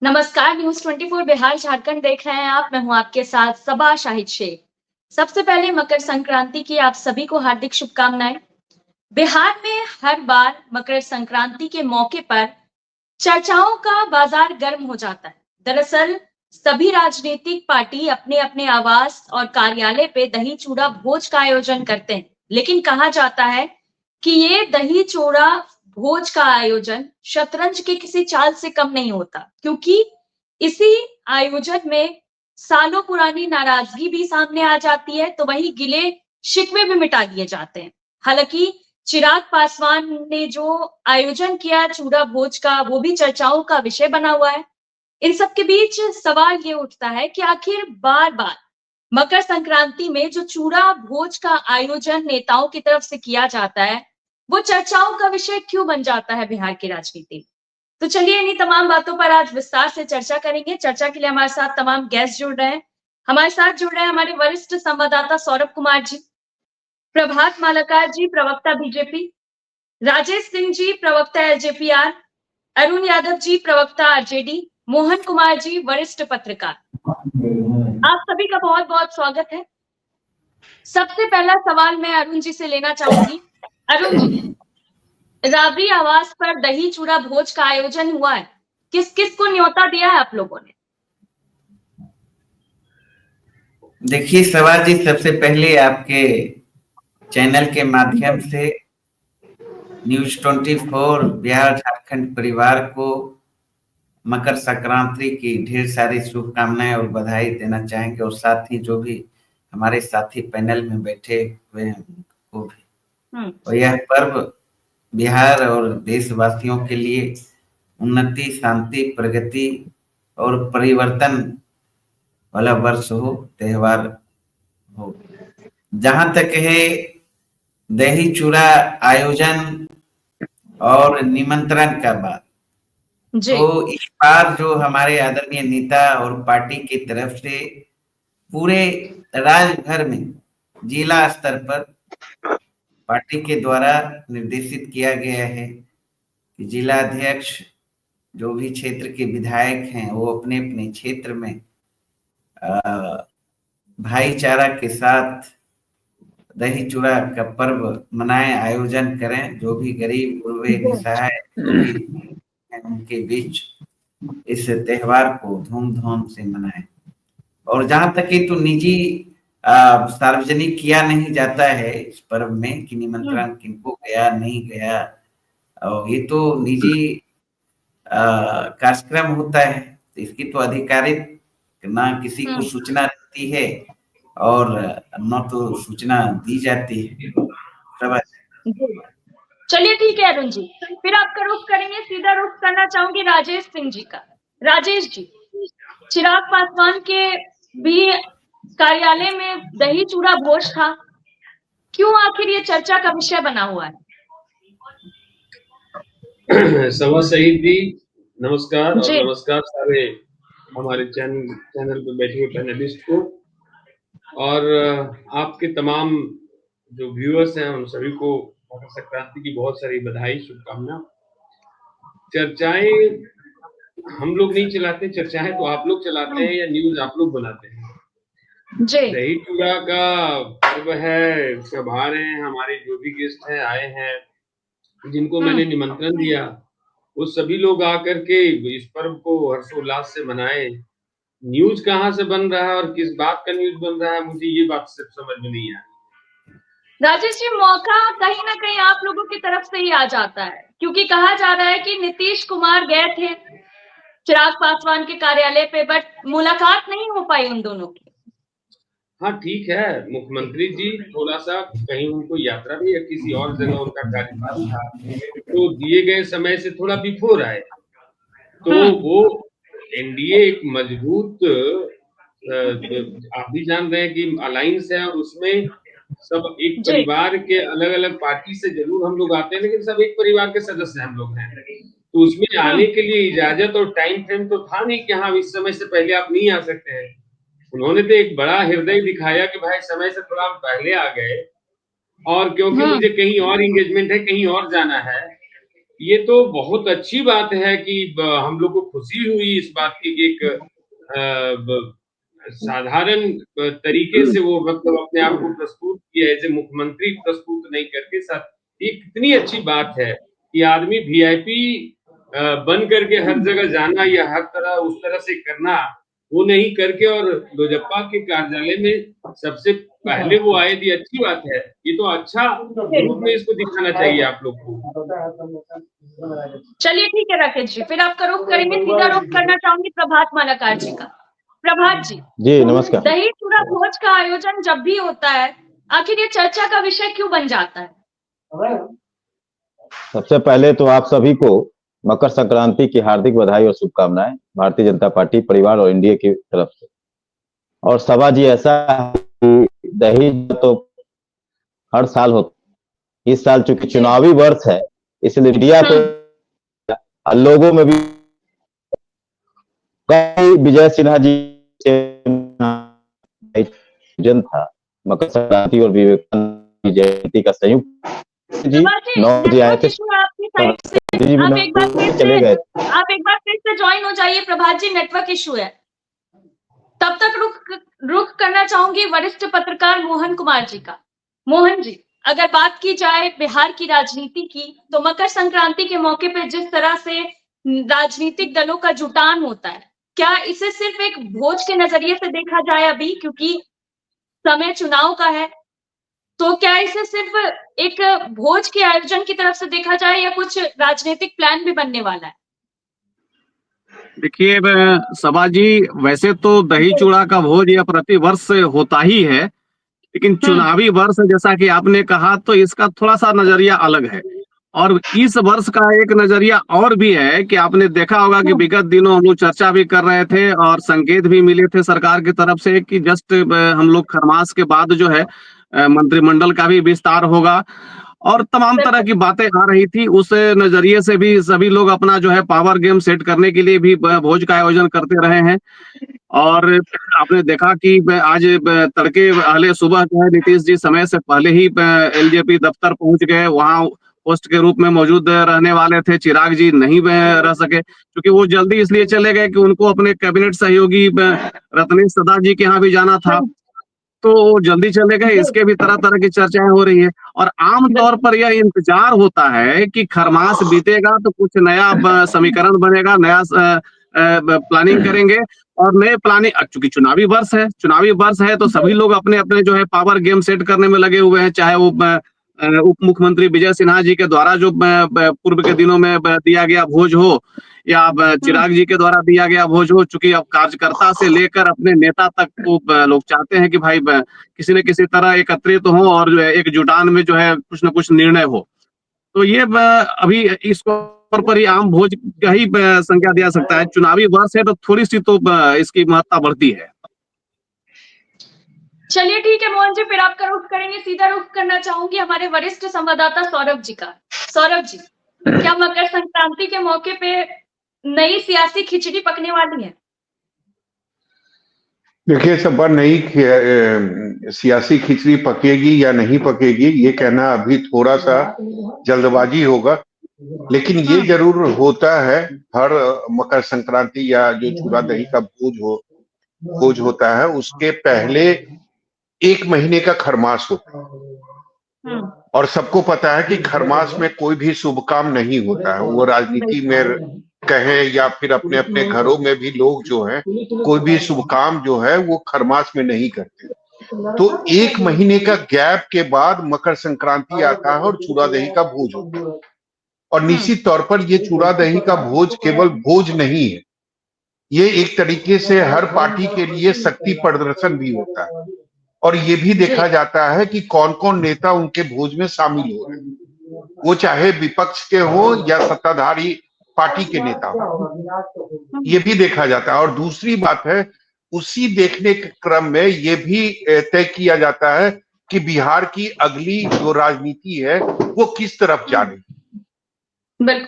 नमस्कार, न्यूज़ 24 बिहार झारखंड देख रहे हैं आप। मैं हूं आपके साथ सबा शाहिद शेख। सबसे पहले मकर संक्रांति की आप सभी को हार्दिक शुभकामनाएं। बिहार में हर बार मकर संक्रांति के मौके पर चर्चाओं का बाजार गर्म हो जाता है। दरअसल सभी राजनीतिक पार्टी अपने-अपने आवास और कार्यालय पे दही चूड़ा भोज का आयोजन करते हैं। लेकिन कहा जाता है कि ये दही चूड़ा भोज का आयोजन शतरंज के किसी चाल से कम नहीं होता, क्योंकि इसी आयोजन में सालों पुरानी नाराजगी भी सामने आ जाती है, तो वहीं गिले शिकवे भी मिटा दिए जाते हैं। हालांकि चिराग पासवान ने जो आयोजन किया चूड़ा भोज का, वो भी चर्चाओं का विषय बना हुआ है। इन सब के बीच सवाल ये उठता है कि आखिर बार-बार मकर संक्रांति में जो चूड़ा भोज का आयोजन नेताओं की तरफ से किया जाता है, वो चर्चाओं का विषय क्यों बन जाता है बिहार की राजनीति में? तो चलिए इन्हीं तमाम बातों पर आज विस्तार से चर्चा करेंगे। चर्चा के लिए हमारे साथ तमाम गेस्ट जुड़ रहे हैं। हमारे साथ जुड़ रहे हैं हमारे वरिष्ठ संवाददाता सौरभ कुमार जी, प्रभात मालाकार जी, प्रवक्ता बीजेपी, राजेश सिंह जी, प्रवक्ता एलजेपीआर, अरुण यादव जी, प्रवक्ता आरजेडी, मोहन कुमार जी, वरिष्ठ पत्रकार। आप सभी का बहुत-बहुत स्वागत है। सबसे पहला सवाल मैं अरुण जी से लेना चाहूंगी। अरुण जी, राबड़ी आवास पर दही चूड़ा भोज का आयोजन हुआ है। किस-किस को न्योता दिया है आप लोगों ने? देखिए सवाल जी, सबसे पहले आपके चैनल के माध्यम से न्यूज़ 24 बिहार झारखंड परिवार को मकर संक्रांति की ढेर सारी शुभकामनाएं और बधाई देना चाहेंगे, और साथ ही जो भी हमारे साथी पैनल में बैठे हुए हैं उनको भी। और यह पर्व बिहार और देशवासियों के लिए उन्नति, शांति, प्रगति और परिवर्तन वाला वर्ष हो, त्योहार हो। जहां तक है दही चूड़ा आयोजन और निमंत्रण का बात, तो इस बार जो हमारे आदरणीय नेता और पार्टी की तरफ से पूरे राज्य भर में जिला स्तर पर पार्टी के द्वारा निर्देशित किया गया है कि जिला अध्यक्ष जो भी क्षेत्र के विधायक हैं वो अपने अपने क्षेत्र में भाईचारा के साथ दही चूड़ा का पर्व मनाएं, आयोजन करें। जो भी गरीब गुरबे निसहाय उनके बीच इस त्योहार को धूमधाम से मनाएं। और जहां तक कि तो निजी सार्वजनिक किया नहीं जाता है इस पर्व में कि निमंत्रण किनको गया नहीं गया, और ये तो निजी कार्यक्रम होता है, तो इसकी तो आधिकारिक ना किसी को सूचना रहती है और न तो सूचना दी जाती है। चलिए ठीक है अरुण जी, फिर आपका रुख करेंगे, सीधा रुख करना चाहूंगी राजेश सिंह जी का। राजेश जी, चिराग पासवान के भी कार्यालय में दही चूड़ा भोज था, क्यों आखिर ये चर्चा का विषय बना हुआ है? सभा शहीद जी नमस्कार, और नमस्कार सारे हमारे चैनल पे बैठे हुए पैनलिस्ट को, और आपके तमाम जो व्यूअर्स हैं उन सभी को मकर संक्रांति की बहुत सारी बधाई, शुभकामना। चर्चाएं हम लोग नहीं चलाते, चर्चाएं तो आप लोग चलाते हैं या न्यूज आप लोग बनाते हैं। दही चूड़ा का पर्व है, त्योहार है, हमारे जो भी गेस्ट हैं आए हैं, जिनको मैंने निमंत्रण दिया, वो सभी लोग आकर के इस पर्व को हर्षोल्लास से मनाए। न्यूज कहाँ से बन रहा है और किस बात का न्यूज बन रहा है, मुझे ये बात सिर्फ समझ में नहीं आई। राजेश जी, मौका कहीं ना कहीं आप लोगों की तरफ से ही आ जाता है, क्योंकि कहा जा रहा है कि नीतीश कुमार गए थे चिराग पासवान के कार्यालय पे, बट मुलाकात नहीं हो पाई उन दोनों की। हाँ ठीक है, मुख्यमंत्री जी थोड़ा सा कहीं उनको यात्रा भी या किसी और जगह उनका कार्यक्रम था, तो दिए गए समय से थोड़ा बिफोर आए, तो वो एनडीए एक मजबूत, आप भी जान रहे हैं कि अलायंस है, और उसमें सब एक परिवार के अलग अलग पार्टी से जरूर हम लोग आते हैं, लेकिन सब एक परिवार के सदस्य हम लोग हैं, तो उसमें आने के लिए इजाजत और टाइम फ्रेम तो था नहीं कि हाँ इस समय से पहले आप नहीं आ सकते हैं। उन्होंने तो एक बड़ा हृदय दिखाया कि भाई समय से थोड़ा पहले आ गए, और क्योंकि मुझे कहीं और एंगेजमेंट है, कहीं और जाना है, ये तो बहुत अच्छी बात है कि हम लोग को खुशी हुई इस बात की कि एक साधारण तरीके से वो मतलब अपने आप को प्रस्तुत किया, एज ए मुख्यमंत्री प्रस्तुत नहीं करके साथ। ये कितनी अच्छी बात है कि आदमी वीआईपी बन करके हर जगह जाना या हर तरह उस तरह से करना, वो नहीं करके और लोजप्पा के कार्यालय में सबसे पहले वो आए थी। अच्छी बात है, ये तो अच्छा रूप में इसको दिखाना चाहिए आप लोग को। चलिए ठीक है राकेश जी, फिर आपका रुख करेंगे, सीधा रुख करना चाहूंगी प्रभात मालाकार जी का। प्रभात जी नमस्कार। दही चूड़ा भोज का आयोजन जब भी होता है, आखिर ये चर्चा का विषय क्यों बन जाता है? सबसे पहले तो आप सभी को मकर संक्रांति की हार्दिक बधाई और शुभकामनाएं भारतीय जनता पार्टी परिवार और एनडीए की तरफ से। और सभा जी, ऐसा है कि दही तो हर साल होता, इस साल चूंकि चुनावी वर्ष है इसलिए मीडिया को लोगों में भी विजय सिन्हा जी जन था मकर संक्रांति और विवेकानंद जयंती का संयुक्त जी 9 बजे आए थे, आप एक बार फिर से ज्वाइन हो जाइए। प्रभात जी नेटवर्क इशू है, तब तक रुख करना चाहूंगी वरिष्ठ पत्रकार मोहन कुमार जी का। मोहन जी, अगर बात की जाए बिहार की राजनीति की, तो मकर संक्रांति के मौके पर जिस तरह से राजनीतिक दलों का जुटान होता है, क्या इसे सिर्फ एक भोज के नजरिए से देखा जाए अभी क्योंकि समय चुनाव का है, तो क्या इसे सिर्फ एक भोज के आयोजन की तरफ से देखा जाए या कुछ राजनीतिक प्लान भी बनने वाला है? देखिए सभा जी, वैसे तो दही चूड़ा का भोज यह प्रतिवर्ष होता ही है, लेकिन चुनावी वर्ष जैसा कि आपने कहा तो इसका थोड़ा सा नजरिया अलग है। और इस वर्ष का एक नजरिया और भी है कि आपने देखा होगा कि विगत दिनों हम लोग चर्चा भी कर रहे थे और संकेत भी मिले थे सरकार की तरफ से कि जस्ट हम लोग खरमास के बाद जो है मंत्रिमंडल का भी विस्तार होगा और तमाम तरह की बातें आ रही थी। उस नजरिए से भी सभी लोग अपना जो है पावर गेम सेट करने के लिए भी भोज का आयोजन करते रहे हैं। और आपने देखा कि आज तड़के पहले सुबह जो है नीतीश जी समय से पहले ही एलजेपी दफ्तर पहुंच गए, वहां पोस्ट के रूप में मौजूद रहने वाले थे। चिराग जी नहीं रह सके क्योंकि वो जल्दी इसलिए चले गए कि उनको अपने कैबिनेट सहयोगी रत्नेश सदा जी के यहाँ भी जाना था, तो जल्दी चले गए। इसके भी तरह तरह की चर्चाएं हो रही है और आमतौर पर यह इंतजार होता है कि खरमास बीतेगा तो कुछ नया समीकरण बनेगा, नया प्लानिंग करेंगे और नए प्लानिंग। चूंकि चुनावी वर्ष है तो सभी लोग अपने अपने जो है पावर गेम सेट करने में लगे हुए हैं, चाहे वो उप मुख्यमंत्री विजय सिन्हा जी के द्वारा जो पूर्व के दिनों में दिया गया भोज हो या चिराग जी के द्वारा दिया गया भोज हो। चूंकि अब कार्यकर्ता से लेकर अपने नेता तक को लोग चाहते हैं कि भाई किसी न किसी तरह एकत्रित हो और जो है एक जुटान में जो है कुछ न कुछ निर्णय हो। तो ये अभी इसको पर ही आम भोज का ही संज्ञा दिया सकता है। चुनावी वर्ष है तो थोड़ी सी तो इसकी महत्ता बढ़ती है। चलिए ठीक है मोहन जी, फिर आपका रुख करेंगे, सीधा रुख करना चाहूंगी हमारे वरिष्ठ संवाददाता सौरभ जी का। सौरभ जी, क्या मकर संक्रांति के मौके पे नई सियासी खिचड़ी पकने वाली है? देखिए, सब बार नई सियासी खिचड़ी पकेगी या नहीं पकेगी ये कहना अभी थोड़ा सा जल्दबाजी होगा, लेकिन ये जरूर होता है हर मकर संक्रांति या जो चूड़ा दही का भोज होता है उसके पहले 1 महीने का खरमास होता है। और सबको पता है कि खरमास में कोई भी शुभ काम नहीं होता है। वो राजनीति में कहें या फिर अपने अपने घरों में भी लोग जो है कोई भी शुभ काम जो है वो खरमास में नहीं करते। तो 1 महीने का गैप के बाद मकर संक्रांति आता है और चूड़ा दही का भोज होता है। और निश्चित तौर पर ये चूड़ा दही का भोज केवल भोज नहीं है, ये एक तरीके से हर पार्टी के लिए शक्ति प्रदर्शन भी होता है। और ये भी देखा जाता है कि कौन कौन नेता उनके भोज में शामिल हो रहे हैं, वो चाहे विपक्ष के हो या सत्ताधारी पार्टी के नेता हो, ये भी देखा जाता है। और दूसरी बात है, उसी देखने के क्रम में ये भी तय किया जाता है कि बिहार की अगली जो राजनीति है वो किस तरफ जा रही है,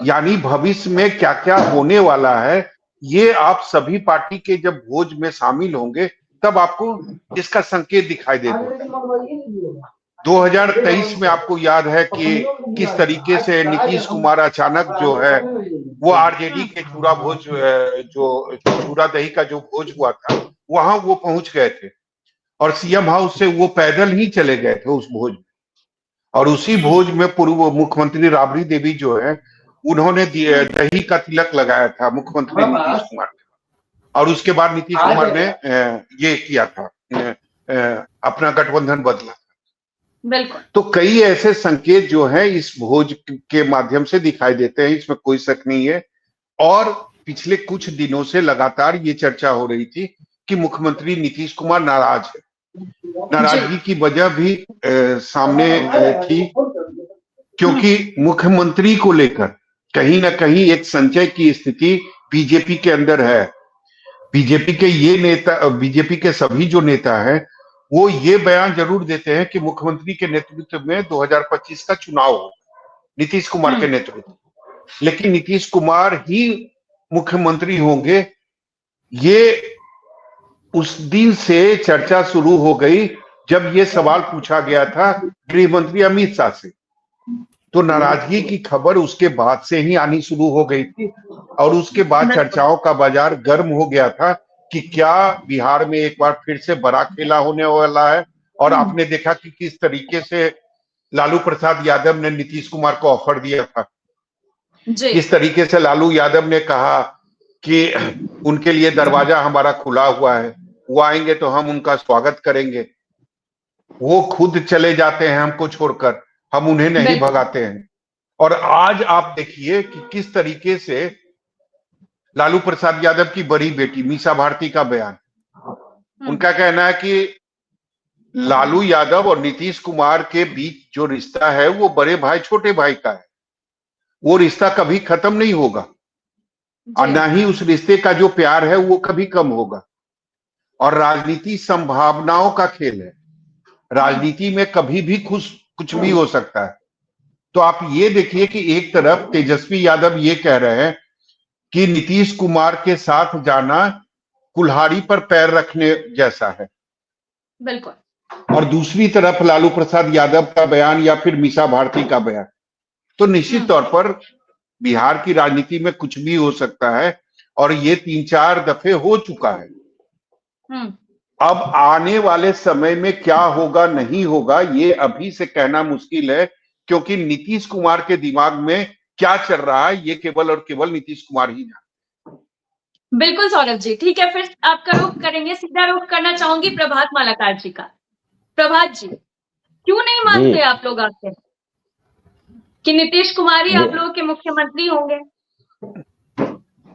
यानी भविष्य में क्या क्या होने वाला है। ये आप सभी पार्टी के जब भोज में शामिल होंगे तब आपको इसका संकेत दिखाई देगा। 2023 में आपको याद है कि किस तरीके से नीतीश कुमार अचानक जो है वो आरजेडी के चूड़ा भोज, जो चूड़ा दही का जो भोज हुआ था वहां वो पहुंच गए थे और सीएम हाउस से वो पैदल ही चले गए थे उस भोज में। और उसी भोज में पूर्व मुख्यमंत्री राबड़ी देवी जो है उन्होंने दही का तिलक लगाया था मुख्यमंत्री नीतीश कुमार ने, और उसके बाद नीतीश कुमार ने ये किया था, अपना गठबंधन बदला। बिल्कुल। तो कई ऐसे संकेत जो है इस भोज के माध्यम से दिखाई देते हैं, इसमें कोई शक नहीं है। और पिछले कुछ दिनों से लगातार ये चर्चा हो रही थी कि मुख्यमंत्री नीतीश कुमार नाराज है। नाराजगी की वजह भी सामने थी, क्योंकि मुख्यमंत्री को लेकर कहीं ना कहीं एक संशय की स्थिति बीजेपी के अंदर है। बीजेपी के ये नेता, बीजेपी के सभी जो नेता हैं वो ये बयान जरूर देते हैं कि मुख्यमंत्री के नेतृत्व में 2025 का चुनाव हो, नीतीश कुमार के नेतृत्व, लेकिन नीतीश कुमार ही मुख्यमंत्री होंगे, ये उस दिन से चर्चा शुरू हो गई जब ये सवाल पूछा गया था गृह मंत्री अमित शाह से। तो नाराजगी की खबर उसके बाद से ही आनी शुरू हो गई थी और उसके बाद चर्चाओं का बाजार गर्म हो गया था कि क्या बिहार में एक बार फिर से बड़ा खेला होने वाला है। और आपने देखा कि किस तरीके से लालू प्रसाद यादव ने नीतीश कुमार को ऑफर दिया था, किस तरीके से लालू यादव ने कहा कि उनके लिए दरवाजा हमारा खुला हुआ है, वो आएंगे तो हम उनका स्वागत करेंगे। वो खुद चले जाते हैं हमको छोड़कर, हम उन्हें नहीं भगाते हैं। और आज आप देखिए कि किस तरीके से लालू प्रसाद यादव की बड़ी बेटी मीसा भारती का बयान, उनका कहना है कि लालू यादव और नीतीश कुमार के बीच जो रिश्ता है वो बड़े भाई छोटे भाई का है, वो रिश्ता कभी खत्म नहीं होगा और ना ही उस रिश्ते का जो प्यार है वो कभी कम होगा। और राजनीति संभावनाओं का खेल है, राजनीति में कभी भी कुछ भी हो सकता है। तो आप ये देखिए कि एक तरफ तेजस्वी यादव ये कह रहे हैं कि नीतीश कुमार के साथ जाना कुल्हाड़ी पर पैर रखने जैसा है, बिल्कुल, और दूसरी तरफ लालू प्रसाद यादव का बयान या फिर मीसा भारती का बयान। तो निश्चित तौर पर बिहार की राजनीति में कुछ भी हो सकता है और ये 3-4 दफे हो चुका है। अब आने वाले समय में क्या होगा नहीं होगा ये अभी से कहना मुश्किल है, क्योंकि नीतीश कुमार के दिमाग में क्या चल रहा है ये केवल और केवल नीतीश कुमार ही जानते। बिल्कुल सौरभ जी, ठीक है, फिर आपका रुख करेंगे, सीधा रुख करना चाहूंगी प्रभात मालाकार जी का। प्रभात जी, क्यों नहीं मानते आप लोग आके कि नीतीश कुमार ही आप लोगों के मुख्यमंत्री होंगे?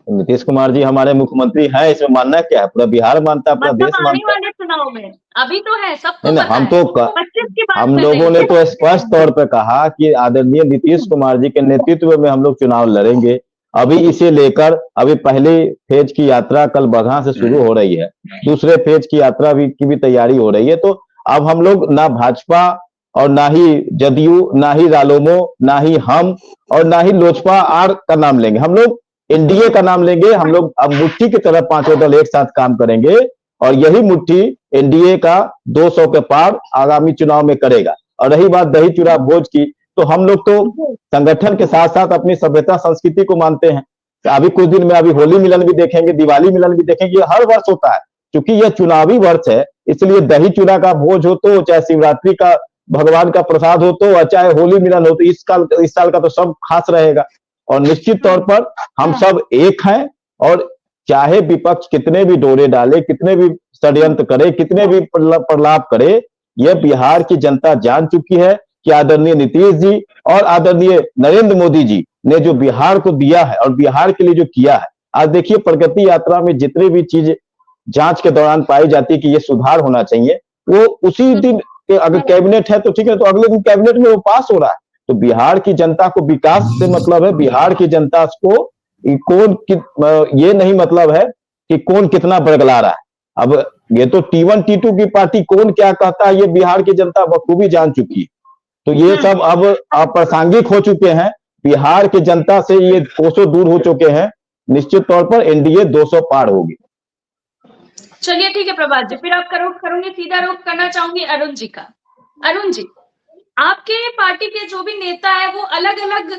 नीतीश कुमार जी हमारे मुख्यमंत्री हैं, इसमें मानना क्या है? पूरा बिहार मानता है, पूरा देश मानता है। आने वाले चुनाव में अभी तो है, सबको नहीं, पता हम है। तो हम लोगों ने तो स्पष्ट तौर पे कहा कि आदरणीय नीतीश कुमार जी के नेतृत्व में हम लोग चुनाव लड़ेंगे। अभी इसे लेकर अभी पहले फेज की यात्रा कल बगहा से शुरू हो रही है, दूसरे फेज की यात्रा की भी तैयारी हो रही है। तो अब हम लोग ना भाजपा और ना ही जदयू, ना ही रालोमो, ना ही हम और ना ही लोजपा आर का नाम लेंगे, हम लोग एनडीए का नाम लेंगे। हम लोग अब मुट्ठी की तरह पांचों दल एक साथ काम करेंगे और यही मुट्ठी एनडीए का 200 के पार आगामी चुनाव में करेगा। और रही बात दही चूड़ा भोज की, तो हम लोग तो संगठन के साथ साथ अपनी सभ्यता संस्कृति को मानते हैं। अभी कुछ दिन में अभी होली मिलन भी देखेंगे, दिवाली मिलन भी देखेंगे, हर वर्ष होता है। क्योंकि यह चुनावी वर्ष है, इसलिए दही चूड़ा का भोज हो तो, चाहे शिवरात्रि का भगवान का प्रसाद हो तो, चाहे होली मिलन हो तो, इस साल का तो सब खास रहेगा। और निश्चित तौर पर हम सब एक हैं, और चाहे विपक्ष कितने भी डोरे डाले, कितने भी षड्यंत्र करे, कितने भी प्रलाप करे, यह बिहार की जनता जान चुकी है कि आदरणीय नीतीश जी और आदरणीय नरेंद्र मोदी जी ने जो बिहार को दिया है और बिहार के लिए जो किया है। आज देखिए प्रगति यात्रा में जितनी भी चीज जांच के दौरान पाई जाती है कि ये सुधार होना चाहिए, वो उसी दिन अगर कैबिनेट है तो ठीक है, तो अगले दिन कैबिनेट में वो पास हो रहा है। तो बिहार की जनता को विकास से मतलब है, बिहार की जनता को ये नहीं मतलब है कि कौन कितना बरगला रहा है। अब ये तो T1 T2 की पार्टी कौन क्या कहता है ये बिहार की जनता बखूबी जान चुकी है। तो ये सब अब अप्रासंगिक हो चुके हैं, बिहार की जनता से ये कोसों दूर हो चुके हैं। निश्चित तौर पर एनडीए 200 पार होगी। चलिए ठीक है प्रभात जी, फिर आपका रुख करूंगी, सीधा रुख करना चाहूंगी अरुण जी का। अरुण जी, आपके पार्टी के जो भी नेता है वो अलग अलग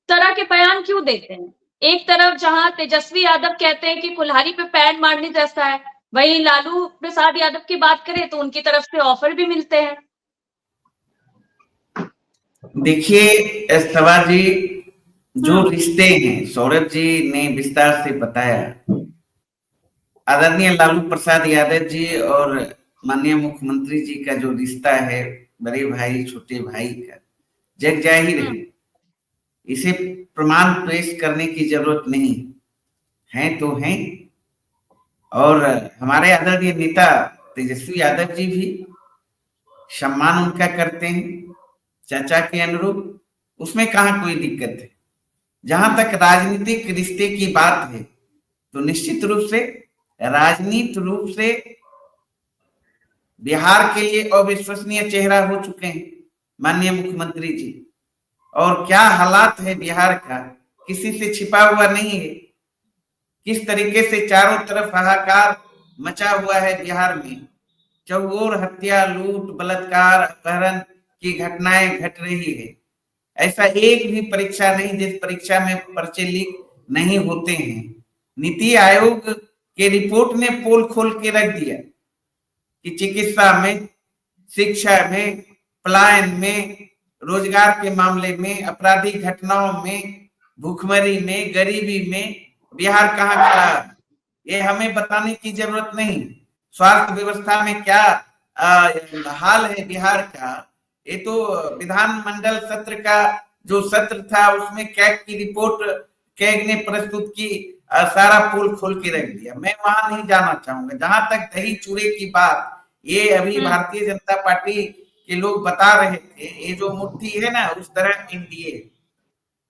तरह के बयान क्यों देते हैं? एक तरफ जहां तेजस्वी यादव कहते हैं कि कुल्हाड़ी पे पैर मारने जैसा है, वहीं लालू प्रसाद यादव की बात करें तो उनकी तरफ से ऑफर भी मिलते हैं। देखिए सभा जी, जो रिश्ते हैं सौरभ जी ने विस्तार से बताया। आदरणीय लालू प्रसाद यादव जी और माननीय मुख्यमंत्री जी का जो रिश्ता है बड़े भाई छोटे भाई का, जग जाहिर है, इसे प्रमाण पेश करने की जरूरत नहीं है। तो हैं, और हमारे आदरणीय नेता तेजस्वी यादव जी भी सम्मान उनका करते हैं चाचा के अनुरूप, उसमें कहाँ कोई दिक्कत है। जहां तक राजनीतिक रिश्ते की बात है तो निश्चित रूप से राजनीतिक रूप से बिहार के लिए अविश्वसनीय चेहरा हो चुके हैं माननीय मुख्यमंत्री जी। और क्या हालात है बिहार का, किसी से छिपा हुआ नहीं है। किस तरीके से चारों तरफ हाहाकार मचा हुआ है बिहार में, चौओर हत्या, लूट, बलात्कार, अपहरण की घटनाएं घट रही है। ऐसा एक भी परीक्षा नहीं जिस परीक्षा में पर्चे लीक नहीं होते हैं। नीति आयोग के रिपोर्ट ने पोल खोल के रख दिया कि चिकित्सा में, शिक्षा में, पलायन में, रोजगार के मामले में, आपराधिक घटनाओं में, भूखमरी में, गरीबी में बिहार कहाँ खड़ा है, ये हमें बताने की जरूरत नहीं। स्वास्थ्य व्यवस्था में क्या हाल है बिहार का, ये तो विधानमंडल सत्र का जो सत्र था उसमें कैग की रिपोर्ट कैग ने प्रस्तुत की, सारा पोल खोल के रख दिया। मैं वहां नहीं जाना चाहूंगा। जहां तक दही चूड़े की बात, ये अभी भारतीय जनता पार्टी के लोग बता रहे थे, ये जो मुट्ठी है ना, उस तरह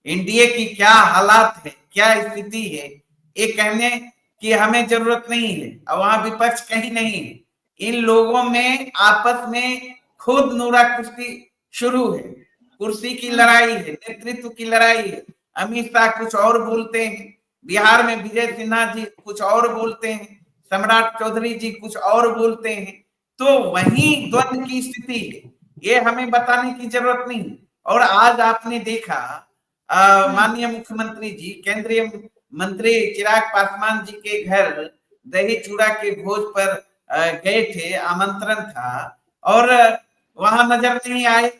एनडीए की क्या हालात है, क्या स्थिति है, ये कहने की हमें जरूरत नहीं है। और वहां विपक्ष कहीं नहीं है। इन लोगों में आपस में खुद नूरा कुश्ती शुरू है, कुर्सी की लड़ाई है, नेतृत्व की लड़ाई है। अमित शाह कुछ और बोलते हैं, बिहार में विजय सिन्हा जी कुछ और बोलते हैं, सम्राट चौधरी जी कुछ और बोलते हैं। तो वही द्वंद्व की स्थिति है, ये हमें बताने की जरूरत नहीं। और आज आपने देखा माननीय मुख्यमंत्री जी केंद्रीय मंत्री चिराग पासवान जी के घर दही चूड़ा के भोज पर गए थे, आमंत्रण था, और वहां नजर नहीं आए।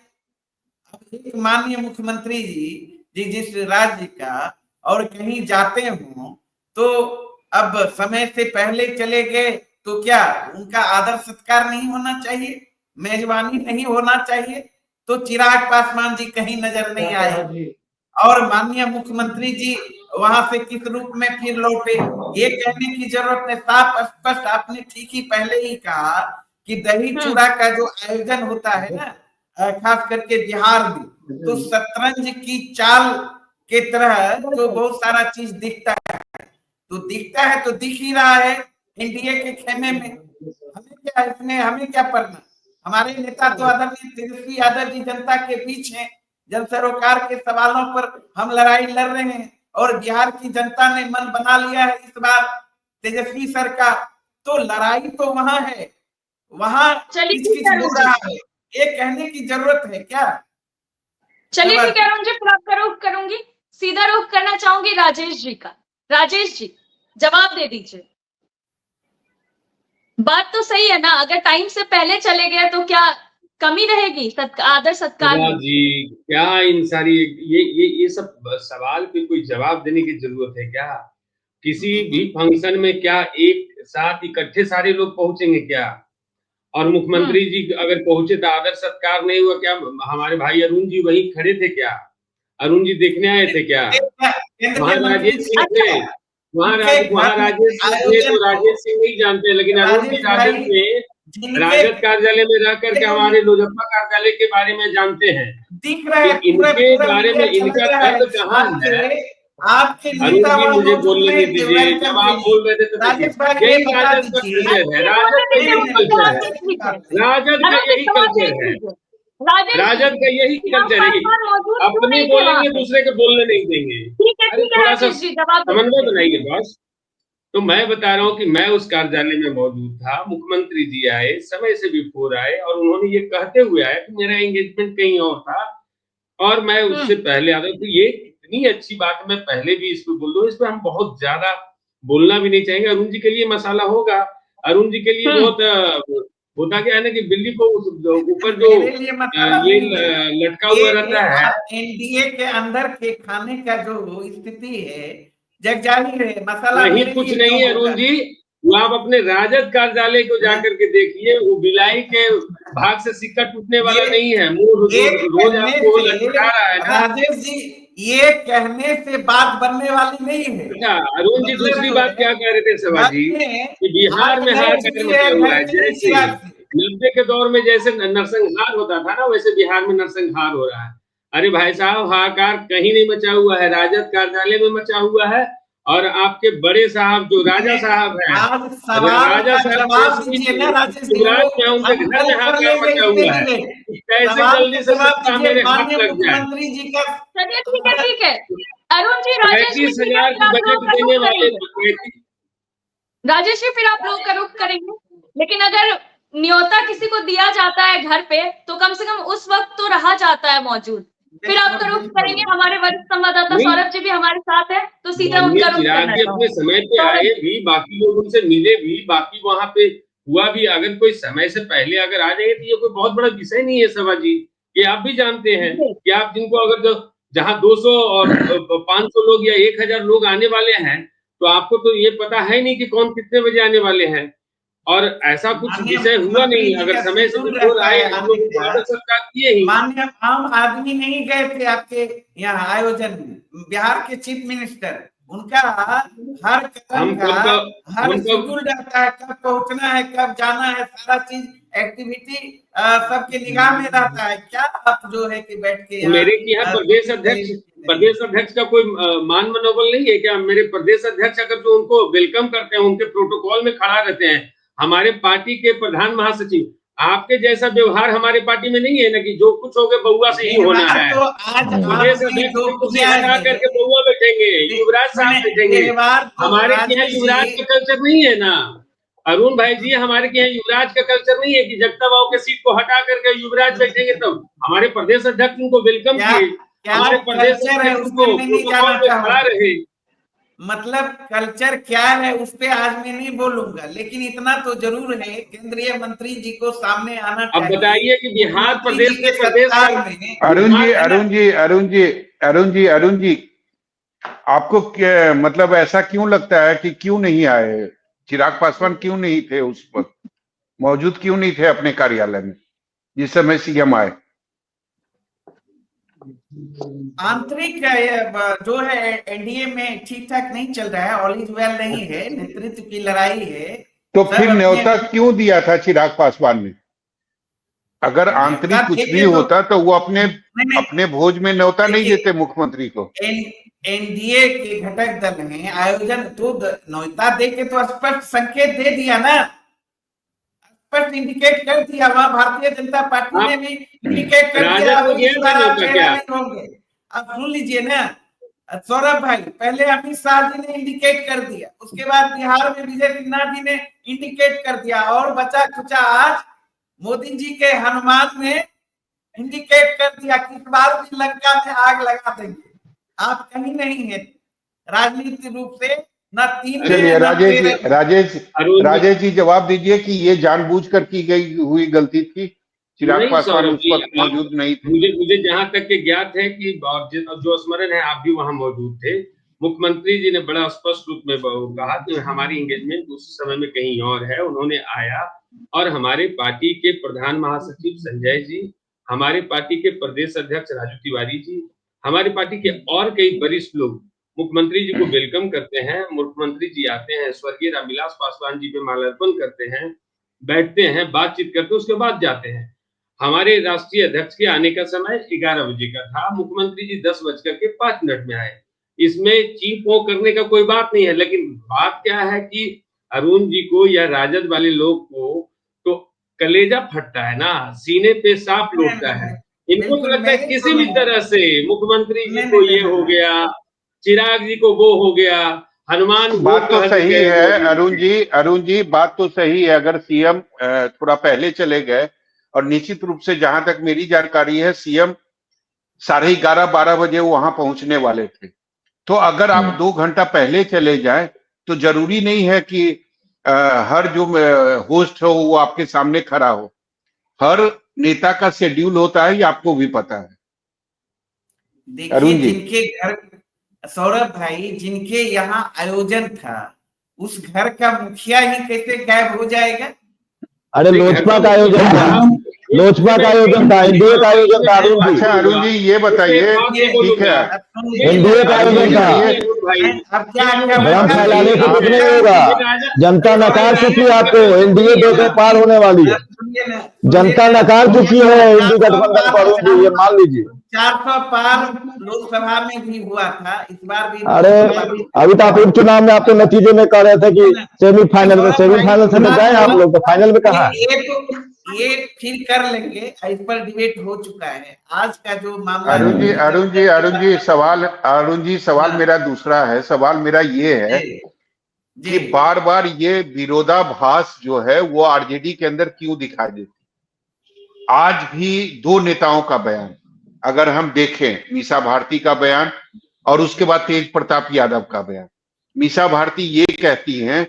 माननीय मुख्यमंत्री जी जिस राज्य का और कहीं जाते हो तो अब समय से पहले चले गए तो क्या उनका आदर सत्कार नहीं होना चाहिए, मेजबानी नहीं होना चाहिए? तो चिराग पासवान जी कहीं नजर नहीं आए और माननीय मुख्यमंत्री जी वहां से किस रूप में फिर लौटे, ये कहने की जरूरत है। साफ स्पष्ट आपने ठीक ही पहले ही कहा कि दही चूड़ा का जो आयोजन होता है ना, खास करके बिहार में, तो शतरंज की चाल के तरह जो बहुत सारा चीज दिखता है, तो दिखता है तो दिख ही रहा है एनडीए के खेमे में। हमें क्या इसमें, हमें क्या पढ़ना? हमारे नेता तो आदरणीय तेजस्वी यादव जी जनता के बीच हैं, जन सरोकार के सवालों पर हम लड़ाई लड़ रहे हैं और बिहार की जनता ने मन बना लिया है इस बार तेजस्वी सर का। तो लड़ाई तो वहां है, वहां किच हो रहा है, ये कहने की जरूरत है क्या? चलिए ठीक है, मुझे फिर रुख करूंगी, सीधा रुख करना चाहूंगी राजेश जी का। राजेश जी जवाब दे दीजिए। बात तो सही है ना, अगर टाइम से पहले चले गए तो क्या कमी रहेगी आदर सत्कार में? जी क्या इन सारी ये सब सवाल पे कोई जवाब देने की जरूरत है क्या? किसी भी फंक्शन में क्या एक साथ इकट्ठे सारे लोग पहुंचेंगे क्या? और मुख्यमंत्री जी अगर पहुंचे तो आदर सत्कार नहीं हुआ क्या? हमारे भाई अरुण जी वहीं खड़े थे क्या? अरुण जी देखने आए थे क्या? वहां राजेश सिंह थे, वहां राजेश सिंह थे, तो राजेश सिंह नहीं जानते, लेकिन अरुण जी राजद कार्यालय में रह करके हमारे लोजपा कार्यालय के बारे में जानते हैं। दिख रहा है इनके बारे में इनका दर्द कहाँ है? अरुण जी मुझे बोलने दीजिए, जब आप बोल रहे थे तो यही राजद का कल्चर है, राजद का यही कल्चर है, राजद का यही कल्चर है, राजद का यही कल्चर है। अपने बोलेंगे दूसरे के बोलने नहीं देंगे। अरे थोड़ा सा समन्वय बनाइए बस। तो मैं बता रहा हूँ कि मैं उस कार्यालय में मौजूद था, मुख्यमंत्री जी आए, समय से बिफोर आए और उन्होंने ये कहते हुए आए कि मेरा एंगेजमेंट कहीं और था और मैं उससे पहले आ गया। तो ये इतनी अच्छी बात है, मैं पहले भी इस पे बोल दूं, इस पे हम बहुत ज्यादा बोलना भी नहीं चाहेंगे। अरुण जी के लिए मसाला होगा, अरुण जी के लिए बहुत होता क्या है ना कि बिल्ली को ऊपर जो मेरे लिए मसाला ये नहीं है। लटका हुआ रहता है, एनडीए के अंदर के खाने का जो स्थिति है जग जाहिर है, मसाला वही मेरे कुछ लिए नहीं क्यों है होगा? अरुण जी। वो आप अपने राजद कार्यालय को जाकर के देखिए, वो बिलाई के भाग से सिक्का टूटने वाला ये नहीं है। मुंह ये रोज कहने आपको वो से लटका रहा है ना। राजेश जी, ये कहने से बात बनने वाली नहीं है। अच्छा, अरुण जी मतलब दूसरी जो बात है, क्या कह रहे थे सभा घर जी में कि बिहार में आग हाहाकार लगी मचा है, हुआ घर है। में नहीं जैसे चिराग से। 90 के दौर में जैसे नरसंहार होता था ना, वैसे बिहार में नरसंहार हो रहा है। अरे भाई साहब, हाहाकार कहीं नहीं मचा हुआ है, राजद कार्यालय में मचा हुआ है। और आपके बड़े साहब जो राजा साहब हैं, आज अगर सवाल राजा का साहब जवाब दीजिए ना राजेश जी, युवराज वो में हैं, उनके हम घर में कल कर हाहाकार लेंगे मचा इतने हुआ है डिले। कि कैसे सवाल जल्दी का से जवाब सत्ता दीजिए, मेरे हाथ माननीय लग जाए। मुख्यमंत्री जी का। चलिए ठीक है ठीक है। अरुण जी, राजेश जी 35,000 की आप लोग बजट का देने रुख वाले करेंगे। राजेश जी, फिर आप लोग का रुख करेंगे, लेकिन अगर न्योता किसी को दिया जाता है घर पे तो कम से कम उस वक्त तो रहा जाता है मौजूद। फिर आपका रुख करेंगे। हमारे वरिष्ठ संवाददाता नहीं, सौरभ जी भी हमारे साथ है, तो सीधा माननीय उनका रुख चिराग करना जी अपने चाहूंगी। समय पे सौरभ आए जी। भी, बाकी लोग उनसे मिले भी, बाकी वहां पे हुआ भी। अगर कोई समय से पहले अगर आ जाए तो ये कोई बहुत बड़ा विषय नहीं है सभा जी। ये आप भी जानते हैं जी। कि आप जिनको अगर जो जहां 200 और 500 लोग या 1000 लोग आने वाले हैं, तो आपको तो ये पता है नहीं कि कौन कितने बजे आने वाले हैं। और ऐसा कुछ माननीय विषय हुआ मुख्यमंत्री नहीं। जी अगर का समय से शेड्यूल बिफोर रहता आए, है हम आने लोग उनको का। आदर सत्कार किए ही। माननीय आम आदमी नहीं गए थे आपके यहाँ आयोजन में। बिहार के चीफ मिनिस्टर, उनका हर कदम हम का कब हर हम कब शेड्यूल रहता है, कब पहुंचना है, कब जाना है, सारा चीज एक्टिविटी सबके निगाह में रहता है। क्या आप जो है कि बैठ के यहाँ मेरे यहाँ प्रदेश अध्यक्ष का कोई मान मनोबल नहीं है क्या? मेरे प्रदेश अध्यक्ष अगर जो उनको वेलकम करते हैं, उनके प्रोटोकॉल में खड़ा रहते हैं, हमारे पार्टी के प्रधान महासचिव, आपके जैसा व्यवहार हमारे पार्टी में नहीं है ना कि जो कुछ हो गया बउआ से ही होना है। तो आज प्रदेश आपने अध्यक्ष जो की कुर्सी किया हटा है, करके बउआ बैठेंगे, युवराज साहब बैठेंगे। व्यवहार तो हमारे यहाँ राजेश युवराज जी, का कल्चर नहीं है ना अरुण भाई जी। हमारे यहाँ युवराज का कल्चर नहीं है कि जगता बाबू के सीट को हटा करके युवराज बैठेंगे। तब हमारे प्रदेश अध्यक्ष उनको वेलकम क्या किए, क्या हमारे प्रदेश कल्चर है अध्यक्ष उस उनको पर मैं नहीं प्रोटोकॉल जाना में खड़ा चाहूंगा। रहे। मतलब कल्चर क्या है उस पे आज मैं नहीं बोलूंगा, लेकिन इतना तो जरूर है, केंद्रीय मंत्री जी को सामने आना अब चाहिए। बताइए कि बिहार मुख्यमंत्री प्रदेश जी के के प्रदेश सत्कार का में अरुण जी, है ना? अरुण जी, अरुण जी, अरुण जी, अरुण जी, आपको क्या मतलब ऐसा क्यों लगता है कि क्यों नहीं आए? चिराग पासवान क्यों नहीं थे उस वक्त, मौजूद क्यों नहीं थे अपने कार्यालय में जिस समय सीएम आए? आंतरिक जो है एनडीए में ठीक ठाक नहीं चल रहा है, ऑल इज वेल नहीं है, नेतृत्व की लड़ाई है। तो सब फिर अपने न्योता क्यों दिया था चिराग पासवान ने? अगर आंतरिक कुछ भी होता तो वो अपने अपने भोज में न्योता नहीं देते मुख्यमंत्री को। एनडीए के घटक दल हैं, आयोजन तो न्योता दे के तो स्पष्ट संकेत दे दिया ना, स्पष्ट इंडिकेट कर दिया। वहां भारतीय जनता पार्टी ने भी इंडिकेट कर दिया, राजद अब को इस गया बार था आप न्योता चेहरा क्या? नहीं होंगे। अब सुन लीजिए ना सौरभ भाई, पहले अमित शाह जी ने इंडिकेट कर दिया, उसके बाद बिहार में विजय सिन्हा जी ने इंडिकेट कर दिया, और बचा खुचा आज मोदी जी के हनुमान ने इंडिकेट कर दिया कि इस बार भी लंका में आग लगा देंगे। आप कहीं नहीं है राजनीतिक रूप से, न 3 चलिए में न राजेश जी, 13 में। राजेश जी जवाब दीजिए कि ये जानबूझकर की गई हुई गलती थी, चिराग नहीं पासवान सौरभ उस जी, वक्त मौजूद नहीं थे। मुझे जहां तक के ज्ञात है कि जो स्मरण है, आप भी वहां मौजूद थे। मुख्यमंत्री जी ने बड़ा स्पष्ट रूप में कहा कि हमारी एंगेजमेंट उस समय में कहीं और है। उन्होंने आया और हमारे पार्टी के प्रधान महासचिव संजय जी, हमारे पार्टी के प्रदेश अध्यक्ष राजू तिवारी जी, हमारी पार्टी के और कई वरिष्ठ लोग मुख्यमंत्री जी को वेलकम करते हैं। मुख्यमंत्री जी आते हैं, स्वर्गीय रामविलास पासवान जी पे माल्यार्पण करते हैं, बैठते हैं, बातचीत करते हैं, उसके बाद जाते हैं। हमारे राष्ट्रीय अध्यक्ष के आने का समय 11 बजे का था, मुख्यमंत्री जी 10:05 में आए। इसमें चीप वो करने का कोई बात नहीं है, लेकिन बात क्या है कि अरुण जी को या राजद वाले लोग को तो कलेजा फटता है ना, सीने पे सांप लौटता है। इनको तो लगता है किसी भी तरह से मुख्यमंत्री जी को ये हो गया, चिराग जी को वो हो गया, हनुमान बात तो गोकर्ण सही गए है मोदी। अरुण जी बात तो सही है। अगर सीएम थोड़ा पहले चले गए, और निश्चित रूप से जहां तक मेरी जानकारी है सीएम 11:30-12 बजे वहां पहुंचने वाले थे। तो अगर आप 2 घंटा पहले चले जाएं तो जरूरी नहीं है कि हर जो होस्ट हो वो आपके सामने खड़ा हो। हर नेता का शेड्यूल होता है, ये आपको भी पता है। देखिए अरुण जी, जिनके घर, सौरभ भाई, जिनके यहाँ आयोजन था उस घर का मुखिया ही कैसे गायब हो जाएगा? अरे लोजपा का आयोजन था, लोजपा का आयोजन था, एनडीए का आयोजन था अरुण जी। अच्छा अरुण जी ये बताइए, ठीक है, एनडीए का अरुण जी आयोजन था। बताइए, अब क्या भ्रम अरुण फैलाने जी से कुछ नहीं होगा। जनता नकार चुकी है आपको, एनडीए 2 पार होने वाली है। सुनिए ना, जनता नकार चुकी है एनडीए गठबंधन पर, अरुण जी ये मान लीजिए। 400 पार लोकसभा में भी हुआ था, इस बार भी अरे अभी तो आप उपचुनाव में आपको नतीजे में कह रहे थे कि सेमीफाइनल में, सेमीफाइनल से तो गए आप लोग, तो फाइनल में कहा है? ये फिर कर लेंगे, इस पर डिबेट हो चुका है। आज का जो मामला अरुण जी सवाल मेरा दूसरा है। सवाल मेरा ये है जी कि बार बार ये विरोधाभास जो है वो आरजेडी के अंदर क्यों दिखाई देती? आज भी 2 नेताओं का बयान अगर हम देखें, मीसा भारती का बयान और उसके बाद तेज प्रताप यादव का बयान। मीसा भारती ये कहती हैं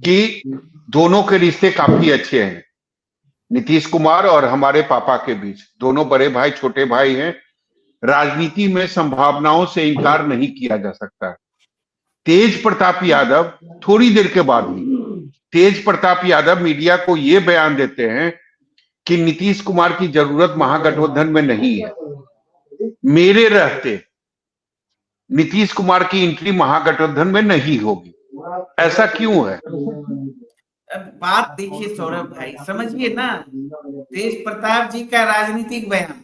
कि दोनों के रिश्ते काफी अच्छे हैं, नीतीश कुमार और हमारे पापा के बीच, दोनों बड़े भाई छोटे भाई हैं, राजनीति में संभावनाओं से इनकार नहीं किया जा सकता। तेज प्रताप यादव थोड़ी देर के बाद ही तेज प्रताप यादव मीडिया को यह बयान देते हैं कि नीतीश कुमार की जरूरत महागठबंधन में नहीं है, मेरे रहते नीतीश कुमार की एंट्री महागठबंधन में नहीं होगी। ऐसा क्यों है? अब बात देखिए सौरभ भाई, समझिए ना, तेज प्रताप जी का राजनीतिक बयान था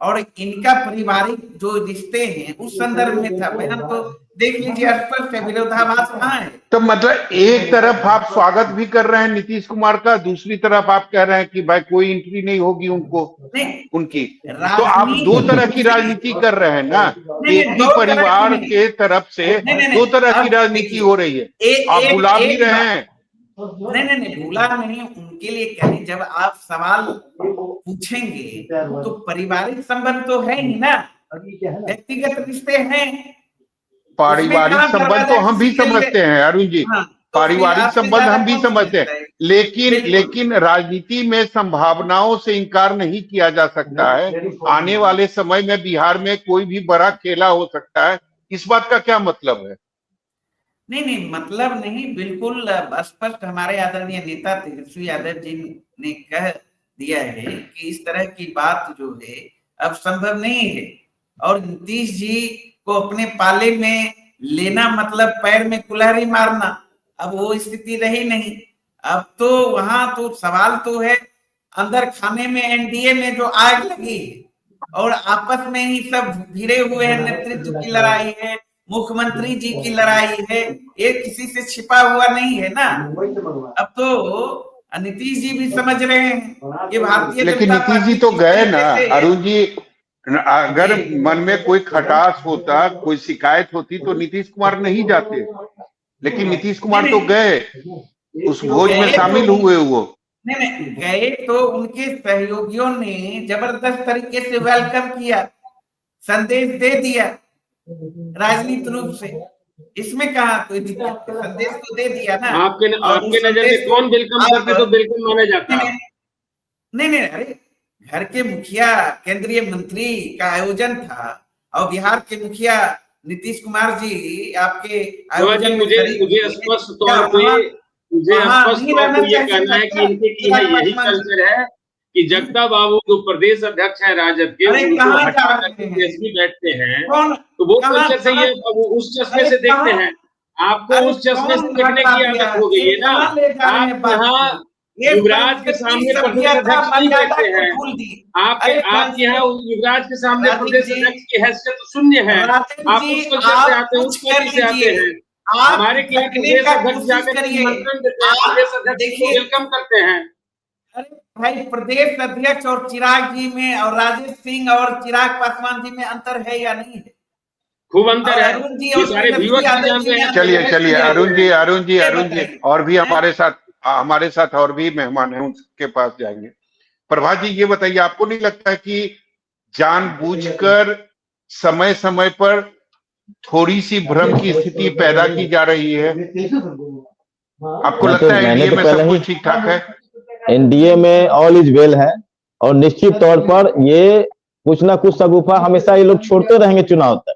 और इनका पारिवारिक जो रिश्ते हैं उस संदर्भ में था बयान। तो देख लीजिए स्पष्ट है, विरोधाभास कहाँ है। तो मतलब एक तरफ आप स्वागत भी कर रहे हैं नीतीश कुमार का, दूसरी तरफ आप कह रहे हैं कि भाई कोई एंट्री नहीं होगी उनकी। तो आप 2 तरह की राजनीति कर रहे हैं ना, एक ही परिवार के तरफ से 2 तरह की राजनीति हो रही है। आप बुला भी रहे हैं। नहीं भूला नहीं, उनके लिए कहीं जब आप सवाल पूछेंगे तो पारिवारिक संबंध तो है ही ना, व्यक्तिगत रिश्ते हैं। पारिवारिक संबंध तो हम भी समझते हैं अरुण जी, पारिवारिक संबंध हम भी समझते हैं, लेकिन राजनीति में संभावनाओं से इनकार नहीं किया जा सकता है। आने वाले समय में बिहार में कोई भी बड़ा खेला हो सकता है, इस बात का क्या मतलब है? नहीं मतलब नहीं, बिल्कुल स्पष्ट हमारे आदरणीय नेता तेजस्वी यादव जी ने कह दिया है कि इस तरह की बात जो है अब संभव नहीं है। और नीतीश जी को अपने पाले में लेना मतलब पैर में कुल्हाड़ी मारना, अब वो स्थिति रही नहीं। अब तो वहां तो सवाल तो है, अंदर खाने में एनडीए में जो आग लगी और आपस में ही सब भिड़े हुए हैं, नेतृत्व की लड़ाई है, मुख्यमंत्री जी की लड़ाई है, ये किसी से छिपा हुआ नहीं है ना। अब तो नीतीश जी भी समझ रहे हैं कि भारतीय, लेकिन नीतीश जी तो गए ना अरुण जी। अगर मन में कोई खटास होता, कोई शिकायत होती तो नीतीश कुमार नहीं जाते, लेकिन नीतीश कुमार तो गए, उस भोज में शामिल हुए। वो नहीं गए तो उनके सहयोगियों ने जबरदस्त तरीके से वेलकम किया, संदेश दे दिया राजनीतिक रूप से, इसमें कहा कोई दिक्कत, संदेश तो दे दिया ना। आपके नजर में कौन वेलकम करते तो वेलकम माना जाता? नहीं अरे घर के मुखिया, केंद्रीय मंत्री का आयोजन था और बिहार के मुखिया नीतीश कुमार जी आपके आयोजन में मुझे स्पष्ट तौर पे ये कहना है कि इनके की है यही कल्चर है कि जगता बाबू जो प्रदेश अध्यक्ष है राजद के, उनको हटा करके तेजस्वी बैठते हैं, तो वो कल्चर से ये उस चश्मे से देखते हैं। आपको उस चश्मे से देखने की आदत हो गई है ना। आप यहाँ युवराज के सामने प्रदेश अध्यक्ष नहीं देखते हैं, आप यहाँ युवराज के सामने प्रदेश अध्यक्ष की हैसियत शून्य है। आप उस कल्चर से आते हैं, उस कोटि से आते हैं। हमारे क्या प्रदेश अध्यक्ष जाकर निमंत्रण देते हैं, प्रदेश अध्यक्ष को वेलकम करते हैं। अरे भाई, प्रदेश अध्यक्ष और चिराग जी में और राजेश सिंह और चिराग पासवान जी में अंतर है या नहीं है? खूब अंतर है। अरुण जी ये और सारे तेजस्वी व्यूअर्स भी यादव जानते जी हैं। ने चलिए अरुण जी और भी हैं? हमारे साथ और भी मेहमान हैं, उनके पास जाएंगे। प्रभात जी ये बताइए, आपको नहीं लगता है कि जानबूझकर समय समय पर थोड़ी सी भ्रम की स्थिति पैदा की जा रही है? आपको लगता है मैंने एनडीए तो में पहले सब ही कुछ ठीक ठाक है? एनडीए में ऑल इज वेल है, और निश्चित तौर पर ये कुछ ना कुछ शगुफा हमेशा ये लोग छोड़ते रहेंगे चुनाव तक।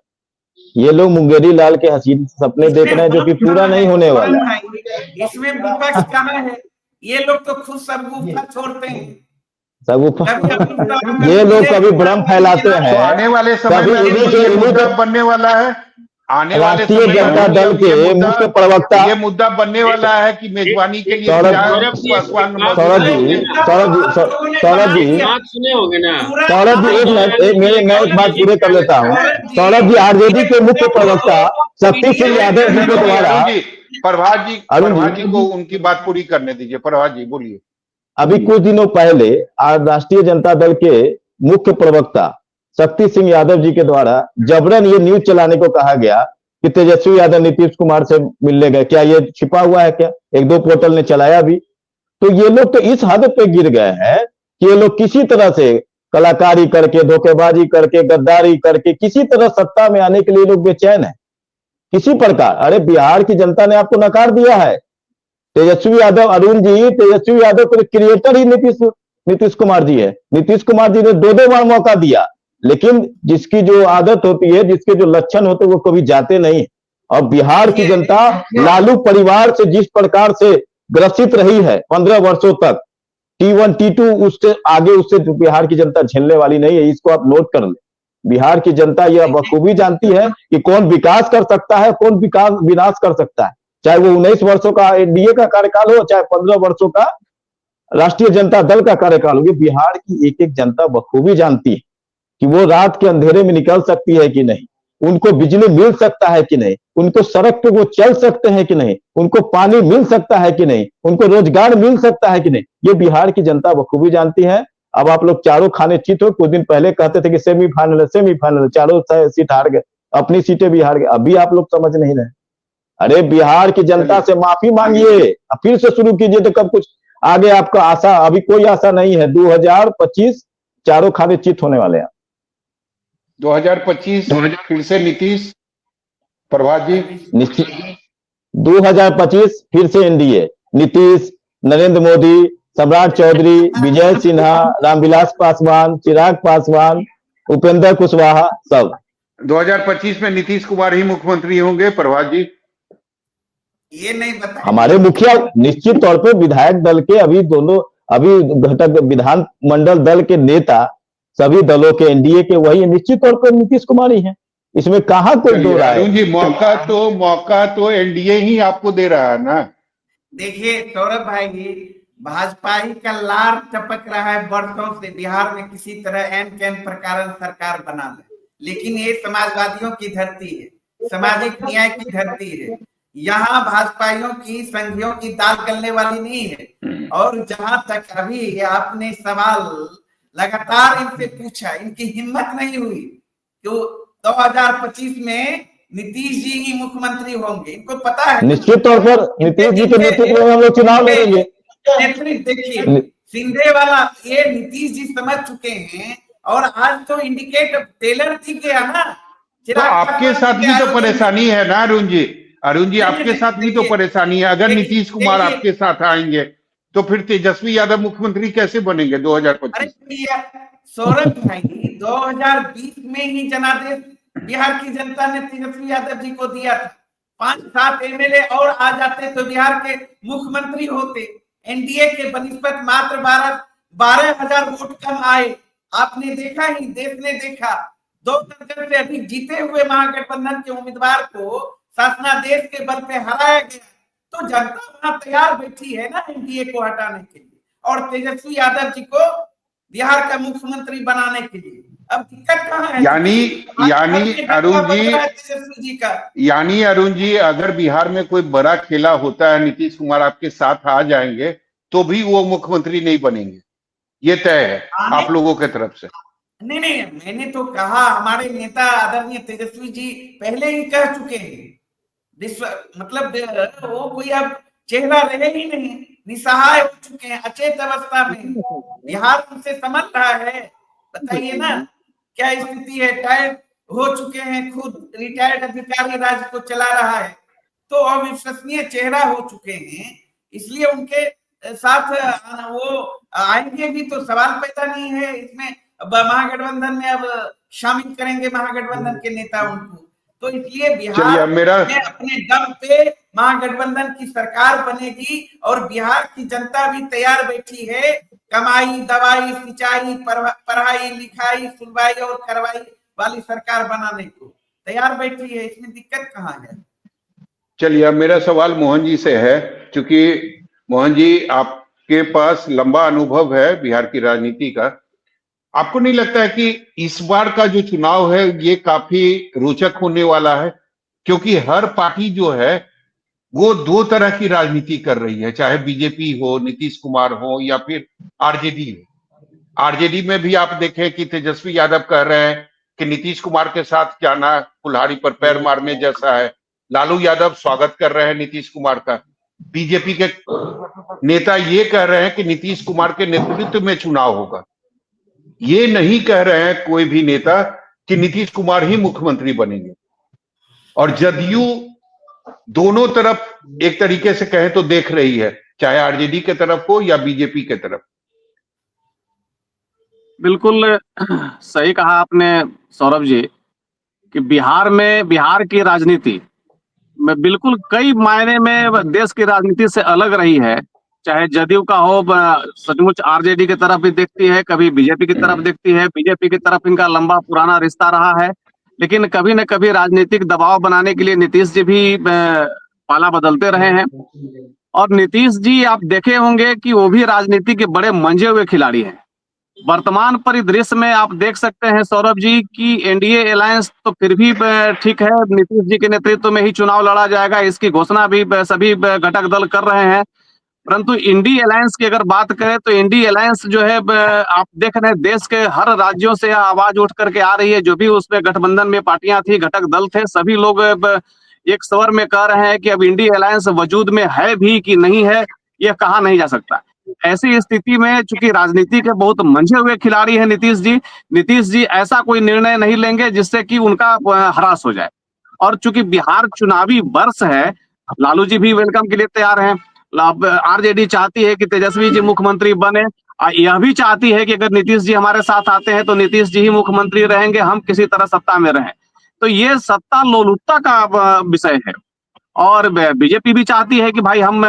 ये लोग मुंगेरी लाल के हसीन सपने देख रहे हैं जो कि पूरा नहीं होने वाला है। इसमें विपक्ष कहाँ है? ये लोग तो खुद शगुफा छोड़ते हैं। शगुफा कभी अमित शाह, ये लोग कभी कभी भ्रम फैलाते तो हैं, आने वाले समय कभी में अरुण इन्हीं जी ये मुद्दा के बनने वाला है। आने वाले राष्ट्रीय समय में जनता अरुण जी दल अब के मुख्य प्रवक्ता ये मुद्दा बनने वाला है कि मेजबानी के लिए सौरभ क्या सौरभ जी, पासवान एक बात मौजूद सुने रहेंगे? होंगे ना? सौरभ जी बात सुने होंगे ना? सौरभ जी एक मिनट, मैं एक बात पूरे कर लेता हूँ। सौरभ जी आरजेडी के मुख्य प्रवक्ता शक्ति सिंह यादव जी के द्वारा प्रभात जी को उनकी बात पूरी करने दीजिए। प्रभात जी बोलिए। अभी कुछ दिनों पहले आज राष्ट्रीय जनता दल के मुख्य प्रवक्ता शक्ति सिंह यादव जी के द्वारा जबरन ये न्यूज चलाने को कहा गया कि तेजस्वी यादव नीतीश कुमार से मिलने गए। क्या ये छिपा हुआ है? क्या एक दो पोर्टल ने चलाया भी? तो ये लोग तो इस हद पे गिर गए हैं कि ये लोग किसी तरह से कलाकारी करके, धोखेबाजी करके, गद्दारी करके किसी तरह सत्ता में आने के लिए लोग बेचैन है किसी प्रकार। अरे बिहार की जनता ने आपको नकार दिया है। तेजस्वी यादव, अरुण जी, तेजस्वी यादव के क्रिएटर ही नीतीश कुमार जी है। नीतीश कुमार जी ने दो बार मौका दिया, लेकिन जिसकी जो आदत होती है, जिसके जो लक्षण होते हैं, वो कभी जाते नहीं। और बिहार की जनता लालू परिवार से जिस प्रकार से ग्रसित रही है 15 वर्षों तक, T1 T2 उससे आगे उससे बिहार की जनता झेलने वाली नहीं है। इसको आप नोट कर लें। बिहार की जनता यह बखूबी जानती है कि कौन विकास कर सकता है, कौन विनाश कर सकता है। चाहे वो 19 वर्षों का एनडीए का कार्यकाल हो, चाहे 15 वर्षों का राष्ट्रीय जनता दल का कार्यकाल हो। ये बिहार की एक एक जनता बखूबी जानती है कि वो रात के अंधेरे में निकल सकती है कि नहीं, उनको बिजली मिल सकता है कि नहीं, उनको सड़क पे वो चल सकते हैं कि नहीं, उनको पानी मिल सकता है कि नहीं, उनको रोजगार मिल सकता है कि नहीं। ये बिहार की जनता बखूबी जानती है। अब आप लोग चारों खाने चित हो। कुछ दिन पहले कहते थे कि सेमीफाइनल, चारों सीट हार गए, अपनी सीटें भी हार गए। अभी आप लोग समझ नहीं रहे। अरे बिहार की जनता से माफी मांगिए, फिर से शुरू कीजिए, तो कब कुछ आगे आपका आशा, अभी कोई आशा नहीं है। 2025 चारों खाने चित होने वाले हैं। 2025 फिर से नीतीश। प्रभात जी? निश्चित 2025 फिर से एनडीए, नीतीश, नरेंद्र मोदी, सम्राट चौधरी, विजय सिन्हा, रामविलास पासवान, चिराग पासवान, उपेंद्र कुशवाहा, सब। 2025 में नीतीश कुमार ही मुख्यमंत्री होंगे। प्रभात जी? ये नहीं बता। हमारे मुखिया निश्चित तौर पे विधायक दल के अभी घटक विधान मंडल दल के नेता सभी दलों के एनडीए के वही निश्चित तौर पर नीतीश कुमार ही हैं। इसमें कहां कोई दो राय है? अरुण जी मौका तो एनडीए ही आपको दे रहा है ना। देखिए सौरभ भाई, भाजपा ही का लार टपक रहा है बरसों से बिहार में किसी तरह एन कैन प्रकार सरकार बना ले, लेकिन ये समाजवादियों की धरती है, सामाजिक न्याय की धरती है। यहाँ भाजपाइयों की संघियों की दाल गलने वाली नहीं है। और जहां तक अभी आपने सवाल लगातार इनसे पूछा, इनकी हिम्मत नहीं हुई तो 2025 में नीतीश जी ही मुख्यमंत्री होंगे। इनको पता है निश्चित तौर पर नीतीश जी के नेतृत्व में हम लोग चुनाव लड़ेंगे। देखिए सिंधे वाला ये नीतीश जी समझ चुके हैं। और आज तो इंडिकेट टेलर दिख गया ना। तो आपके साथ भी तो परेशानी है ना अरुण जी, आपके साथ भी तो परेशानी है। अगर नीतीश कुमार आपके साथ आएंगे तो फिर तेजस्वी यादव मुख्यमंत्री कैसे बनेंगे 2025? सौरभ भाई, 2020 में ही जनादेश बिहार की जनता ने तेजस्वी यादव जी को दिया था। 5-7 एमएलए और आ जाते तो बिहार के मुख्यमंत्री होते। एनडीए के बनिस्बत मात्र 12,000 वोट कम आए। आपने देखा ही, देश ने देखा। 2 दर्जन से अधिक जीते हुए महागठबंधन के उम्मीदवार को शासनादेश के बल पे हराया गया। तो जनता वहां तैयार बैठी है ना एनडीए को हटाने के लिए और तेजस्वी यादव जी को बिहार का मुख्यमंत्री बनाने के लिए। अब दिक्कत कहाँ है? यानी अरुण जी अगर बिहार में कोई बड़ा खेला होता है, नीतीश कुमार आपके साथ आ जाएंगे तो भी वो मुख्यमंत्री नहीं बनेंगे, ये तय है आप लोगों की तरफ से? नहीं नहीं, मैंने तो कहा हमारे नेता आदरणीय तेजस्वी जी पहले ही कह चुके हैं, विश्व मतलब वो कोई अब चेहरा रहे ही नहीं, निसहाय हो चुके हैं, अचेत अवस्था में। बिहार उनसे समझ रहा है, बताइए ना क्या स्थिति है। टायर्ड हो चुके हैं, खुद रिटायर्ड अधिकारी राज्य को चला रहा है, तो अविश्वसनीय चेहरा हो चुके हैं, इसलिए उनके साथ वो आएंगे भी तो सवाल पैदा नहीं है इसमें। अब महागठबंधन में अब शामिल करेंगे महागठबंधन के नेता उनको, तो इसलिए बिहार में अपने दम पे महागठबंधन की सरकार बनेगी और बिहार की जनता भी तैयार बैठी है कमाई दवाई सिंचाई पढ़ाई लिखाई सुनवाई और कार्रवाई वाली सरकार बनाने को तैयार बैठी है, इसमें दिक्कत कहाँ है। चलिए, अब मेरा सवाल मोहन जी से है, क्योंकि मोहन जी आपके पास लंबा अनुभव है बिहार की राजनीति का। आपको नहीं लगता है कि इस बार का जो चुनाव है ये काफी रोचक होने वाला है? क्योंकि हर पार्टी जो है वो दो तरह की राजनीति कर रही है, चाहे बीजेपी हो, नीतीश कुमार हो या फिर आरजेडी हो। आरजेडी में भी आप देखें कि तेजस्वी यादव कह रहे हैं कि नीतीश कुमार के साथ जाना कुल्हाड़ी पर पैर मारने जैसा है। लालू यादव स्वागत कर रहे हैं नीतीश कुमार का। बीजेपी के नेता ये कह रहे हैं कि नीतीश कुमार के नेतृत्व में चुनाव होगा। ये नहीं कह रहे हैं कोई भी नेता कि नीतीश कुमार ही मुख्यमंत्री बनेंगे। और जदयू दोनों तरफ एक तरीके से कहें तो देख रही है, चाहे आरजेडी के तरफ हो या बीजेपी के तरफ। बिल्कुल सही कहा आपने सौरभ जी कि बिहार की राजनीति में बिल्कुल कई मायने में देश की राजनीति से अलग रही है। चाहे जदयू का हो, सचमुच आरजेडी की तरफ भी देखती है, कभी बीजेपी की तरफ देखती है। बीजेपी की तरफ इनका लंबा पुराना रिश्ता रहा है, लेकिन कभी न कभी राजनीतिक दबाव बनाने के लिए नीतीश जी भी पाला बदलते रहे हैं। और नीतीश जी आप देखे होंगे कि वो भी राजनीति के बड़े मंजे हुए खिलाड़ी हैं। वर्तमान परिदृश्य में आप देख सकते हैं सौरभ जी कि एनडीए अलायंस तो फिर भी ठीक है, नीतीश जी के नेतृत्व में ही चुनाव लड़ा जाएगा, इसकी घोषणा भी सभी घटक दल कर रहे हैं। परंतु इंडी अलायंस की अगर बात करें तो इंडी अलायंस जो है आप देख रहे हैं देश के हर राज्यों से आवाज उठ करके आ रही है। जो भी उसमें गठबंधन में पार्टियां थी, घटक दल थे, सभी लोग एक स्वर में कह रहे हैं कि अब इंडी अलायंस वजूद में है भी कि नहीं है यह कहा नहीं जा सकता। ऐसी स्थिति में चूंकि राजनीति के बहुत मंझे हुए खिलाड़ी हैं नीतीश जी ऐसा कोई निर्णय नहीं लेंगे जिससे कि उनका हरास हो जाए। और चूंकि बिहार चुनावी वर्ष है, लालू जी भी वेलकम के लिए तैयार हैं। आरजेडी चाहती है कि तेजस्वी जी मुख्यमंत्री बने, यह भी चाहती है कि अगर नीतीश जी हमारे साथ आते हैं तो नीतीश जी ही मुख्यमंत्री रहेंगे, हम किसी तरह सत्ता में रहें। तो ये सत्ता लोलुपता का विषय है। और बीजेपी भी चाहती है कि भाई हम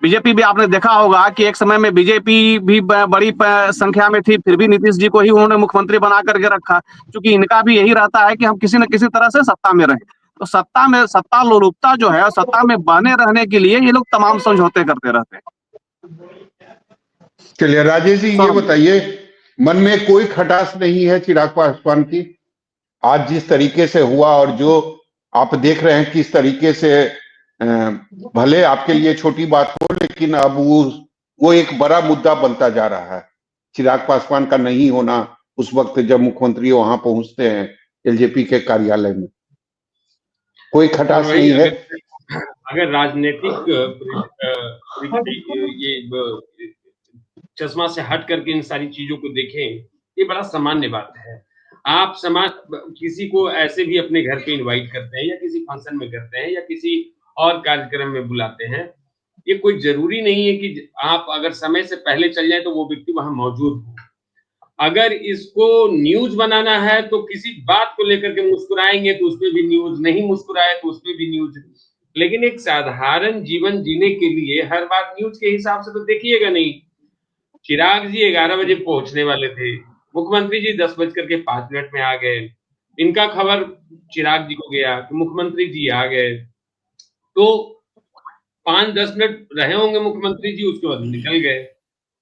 बीजेपी भी आपने देखा होगा कि एक समय में बीजेपी भी बड़ी संख्या में थी, फिर भी नीतीश जी को ही उन्होंने मुख्यमंत्री बना करके रखा, क्योंकि इनका भी यही रहता है कि हम किसी न किसी तरह से सत्ता में रहें। तो सत्ता लोलुपता जो है, सत्ता में बने रहने के लिए ये लोग तमाम समझौते करते रहते हैं। चलिए राजेश जी, ये बताइए, मन में कोई खटास नहीं है चिराग पासवान की? आज जिस तरीके से हुआ और जो आप देख रहे हैं किस तरीके से, भले आपके लिए छोटी बात हो, लेकिन अब वो एक बड़ा मुद्दा बनता जा रहा है। चिराग पासवान का नहीं होना उस वक्त जब मुख्यमंत्री वहां पहुंचते हैं एलजेपी के कार्यालय में, कोई खटास नहीं है? अगर राजनीतिक ये चश्मा से हट करके इन सारी चीजों को देखें, ये बड़ा सामान्य बात है। आप किसी को ऐसे भी अपने घर पे इनवाइट करते हैं या किसी फंक्शन में करते हैं या किसी और कार्यक्रम में बुलाते हैं। ये कोई जरूरी नहीं है कि आप अगर समय से पहले चल जाए तो वो व्यक्ति वहां मौजूद हो। अगर इसको न्यूज बनाना है तो किसी बात को लेकर के मुस्कुराएंगे तो उसपे भी न्यूज, नहीं मुस्कुराए तो उसपे भी न्यूज। लेकिन एक साधारण जीवन जीने के लिए हर बात न्यूज के हिसाब से तो देखिएगा नहीं। चिराग जी 11 बजे पहुंचने वाले थे, मुख्यमंत्री जी 10:05 में आ गए। इनका खबर चिराग जी को गया कि मुख्यमंत्री जी आ गए, तो 5-10 मिनट रहे होंगे मुख्यमंत्री जी, उसके बाद निकल गए।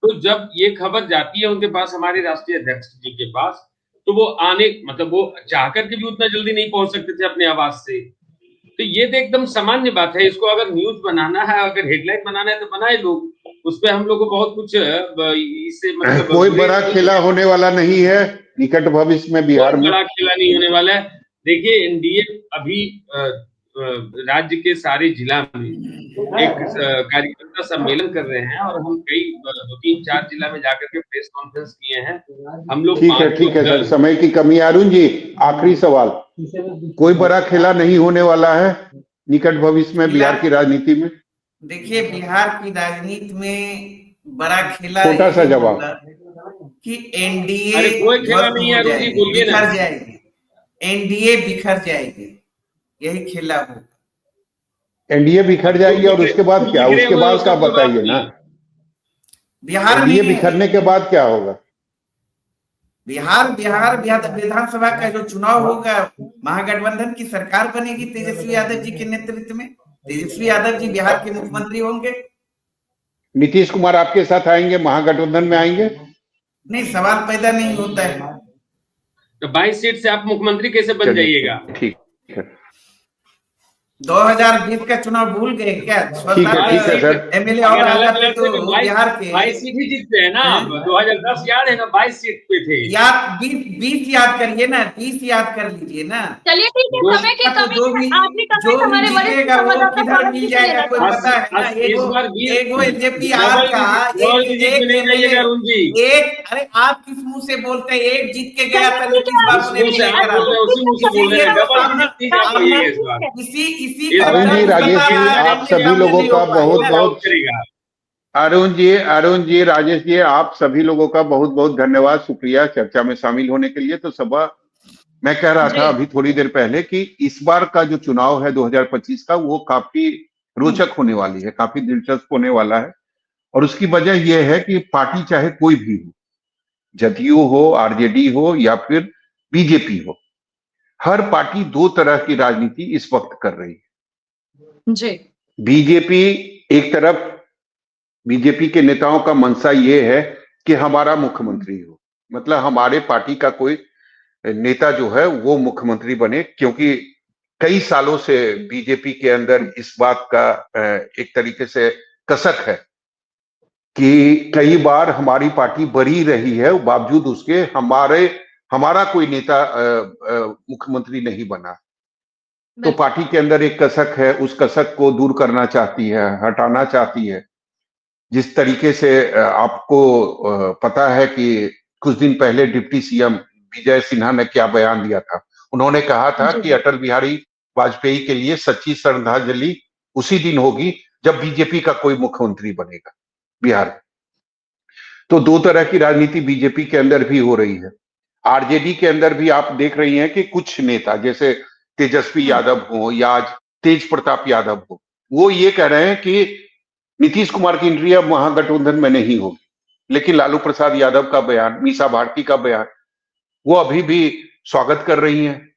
तो जब ये खबर जाती है उनके पास, हमारे राष्ट्रीय अध्यक्ष जी के पास, तो वो वो चाहकर के भी उतना जल्दी नहीं पहुंच सकते थे अपने आवास से। तो ये तो एकदम सामान्य बात है। इसको अगर न्यूज बनाना है, अगर हेडलाइन बनाना है तो बनाए लोग। उस पे हम लोग को बहुत कुछ इससे मतलब कोई बड़ा खेला होने वाला नहीं है निकट भविष्य में बिहार में। बड़ा खेला नहीं होने वाला है। देखिए एनडीए अभी राज्य के सारे जिला में एक कार्यकर्ता सम्मेलन कर रहे हैं और हम कई 2-3-4 जिला में जाकर के प्रेस कॉन्फ्रेंस किए हैं। हम लोग ठीक है सर, समय की कमी। अरुण जी आखिरी सवाल, कोई बड़ा खेला नहीं होने वाला है निकट भविष्य में बिहार की राजनीति में? देखिए बिहार की राजनीति में बड़ा खेला छोटा सा जवाब कि एनडीए अरे कोई खेला नहीं है, बिखर जाएगी, एनडीए बिखर जाएगी, यही खेला होगा। एनडीए बिखर जाएगी और उसके बाद क्या? उसके बाद का बताइए ना। बिहार एनडीए बिखरने के बाद क्या होगा? बिहार विधानसभा का जो चुनाव होगा, महागठबंधन की सरकार बनेगी तेजस्वी यादव जी के नेतृत्व में। तेजस्वी यादव जी बिहार के मुख्यमंत्री होंगे। नीतीश कुमार आपके साथ आएंगे, महागठबंधन में आएंगे? नहीं, सवाल पैदा नहीं होता है। तो 22 सीट से आप मुख्यमंत्री कैसे बन जाइएगा? ठीक है। 2020 का चुनाव भूल गए क्या? ठीक है सर। एमएलए और तो बिहार के 22 सीट ही जीतते हैं ना। 2010 याद है ना, 22 सीट पे थे। याद 20 याद करिए ना, 20 याद कर लीजिए ना। चलिए ठीक है, समय की कमी है, आखिरी कमेंट हमारे वरिष्ठ संवाददाता किधर मिल जाएगा कोई पता है ना। एगो एलजेपी आपका एक, अरे आप किस मुंह से बोलते हैं? एक जीत के गया था नीतीश बाबू ने, अरुण जी, राजेश जी, आप सभी लोगों का बहुत बहुत अरुण जी, राजेश जी, आप सभी लोगों का बहुत बहुत धन्यवाद, शुक्रिया चर्चा में शामिल होने के लिए। तो सभा, मैं कह रहा था अभी थोड़ी देर पहले कि इस बार का जो चुनाव है 2025 का, वो काफी रोचक होने वाली है, काफी दिलचस्प होने वाला है। और उसकी वजह यह है कि पार्टी चाहे कोई भी हो, जदयू हो, आरजेडी हो या फिर बीजेपी हो, हर पार्टी दो तरह की राजनीति इस वक्त कर रही है। जी। बीजेपी एक तरफ, बीजेपी के नेताओं का मंशा ये है कि हमारा मुख्यमंत्री हो, मतलब हमारे पार्टी का कोई नेता जो है वो मुख्यमंत्री बने, क्योंकि कई सालों से बीजेपी के अंदर इस बात का एक तरीके से कसक है कि कई बार हमारी पार्टी बड़ी रही है, बावजूद उसके हमारा कोई नेता मुख्यमंत्री नहीं बना। तो पार्टी के अंदर एक कसक है, उस कसक को दूर करना चाहती है, हटाना चाहती है। जिस तरीके से आपको पता है कि कुछ दिन पहले डिप्टी सीएम विजय सिन्हा ने क्या बयान दिया था। उन्होंने कहा था कि अटल बिहारी वाजपेयी के लिए सच्ची श्रद्धांजलि उसी दिन होगी जब बीजेपी का कोई मुख्यमंत्री बनेगा बिहार में। तो दो तरह की राजनीति बीजेपी के अंदर भी हो रही है। आरजेडी के अंदर भी आप देख रही हैं कि कुछ नेता जैसे तेजस्वी यादव हो या आज तेज प्रताप यादव हो, वो ये कह रहे हैं कि नीतीश कुमार की एंट्री अब महागठबंधन में नहीं होगी। लेकिन लालू प्रसाद यादव का बयान, मीसा भारती का बयान, वो अभी भी स्वागत कर रही हैं।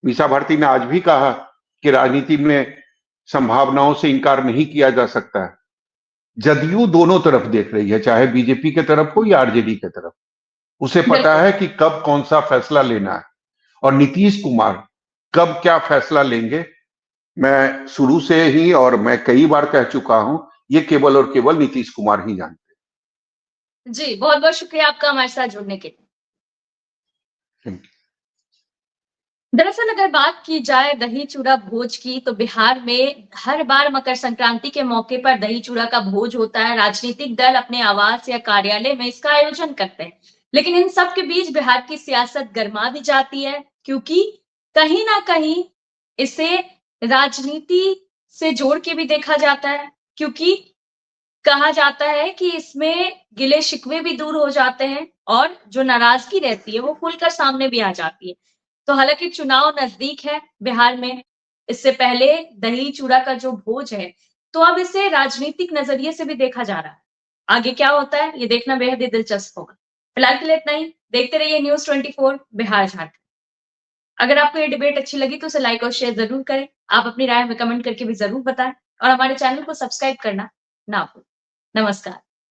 मीसा भारती ने आज भी कहा कि राजनीति में संभावनाओं से इनकार नहीं किया जा सकता है। जदयू दोनों तरफ देख रही है, चाहे बीजेपी के तरफ हो या आरजेडी के तरफ। उसे पता है कि कब कौन सा फैसला लेना है और नीतीश कुमार कब क्या फैसला लेंगे। मैं शुरू से ही और मैं कई बार कह चुका हूं, ये केवल और केवल नीतीश कुमार ही जानते हैं। जी, बहुत बहुत शुक्रिया आपका हमारे साथ जुड़ने के लिए। दरअसल अगर बात की जाए दही चूड़ा भोज की, तो बिहार में हर बार मकर संक्रांति के मौके पर दही चूड़ा का भोज होता है। राजनीतिक दल अपने आवास या कार्यालय में इसका आयोजन करते हैं, लेकिन इन सब के बीच बिहार की सियासत गर्मा भी जाती है, क्योंकि कहीं ना कहीं इसे राजनीति से जोड़ के भी देखा जाता है। क्योंकि कहा जाता है कि इसमें गिले शिकवे भी दूर हो जाते हैं और जो नाराजगी रहती है वो खुलकर सामने भी आ जाती है। तो हालांकि चुनाव नजदीक है बिहार में, इससे पहले दही चूड़ा का जो भोज है, तो अब इसे राजनीतिक नजरिए से भी देखा जा रहा है। आगे क्या होता है ये देखना बेहद ही दिलचस्प होगा। फिलहाल के लिए इतना ही। देखते रहिए न्यूज़ 24 बिहार झारखंड। अगर आपको ये डिबेट अच्छी लगी तो उसे लाइक और शेयर जरूर करें। आप अपनी राय में कमेंट करके भी जरूर बताएं और हमारे चैनल को सब्सक्राइब करना ना भूलें। नमस्कार।